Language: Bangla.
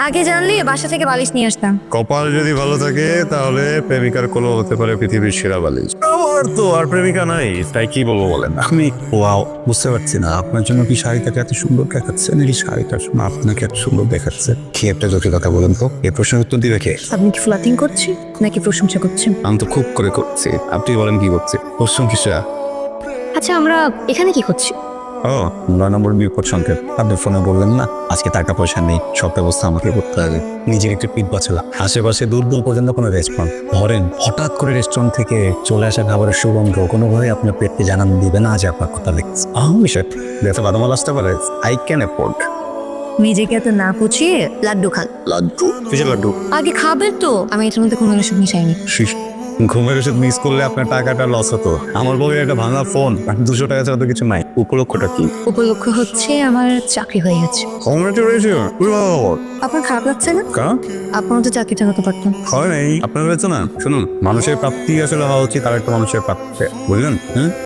আগে জানলে বাসা থেকে বালিশ নিয়ে আসতাম। কপাল যদি ভালো থাকে তাহলে প্রেমিকার কোলো হতে পারে পৃথিবীর সেরা বালিশ। আমার তো আর প্রেমিকা নাই, তাই কি বলবো বলেন। আমি ওয়াও বুঝতে পারছি না আপনার জন্য কি শাড়িটাকে এত সুন্দর দেখাচ্ছে নাকি শাড়িটার জন্য আপনাকে এত সুন্দর দেখাচ্ছে। কি একটা জটিল কথা বলেন তো, এই প্রশ্নের উত্তর দিবে কে? আপনি কি ফ্লাটিং করছেন নাকি প্রশংসা করছেন? আমি তো খুব করে করছি, আপনি বলেন কি করছি? প্রশ্ন কিসা? আচ্ছা আমরা এখানে কি করছি? ও 9 নম্বর বিপদ সংকেত। আপনি ফোনে বললেন না আজকে টাকা পয়সা নেই, সব ব্যবস্থা আমাকে করতে হবে। নিজের একটু পিঠ বাঁচলাম, আশেপাশে দূর দূর পর্যন্ত কোনো রেস্টুরেন্ট ধরেন, হঠাৎ করে রেস্টুরেন্ট থেকে চলে আসা খাবারের সুগন্ধ কোনোভাবে আপনার পেটকে জানান দিবে না যে আপনার কথা লেগেছে। বিষয় দেখতে বাদামাল আসতে পারে, আই ক্যান অ্যাফোর্ড। নিজেকে এত না পুছিয়ে লাড্ডু খান। লাড্ডু? কিসের লাড্ডু? আগে খাবে তো। আমি এটার মধ্যে কোনো ওষুধ মিশাইনি। ঘুমের ওষুধ মিস করলে আপনার টাকাটা লস হতো। আমার বউয়ের একটা ভাঙা ফোন, 200 টাকা ছাড়া তো কিছু নাই। উপলক্ষটা কি? উপলক্ষ হচ্ছে আমার চাকরি হয়ে গেছে। কংগ্রেচুলেশন। আপনার খারাপ লাগছে না? কা আপনার তো চাকরিটা হতে পারতেন। হয় নাই আপনার হয়েছে না। শুনুন, মানুষের প্রাপ্তি আসলে হওয়া উচিত আর একটা মানুষের প্রাপ্তি, বুঝলেন?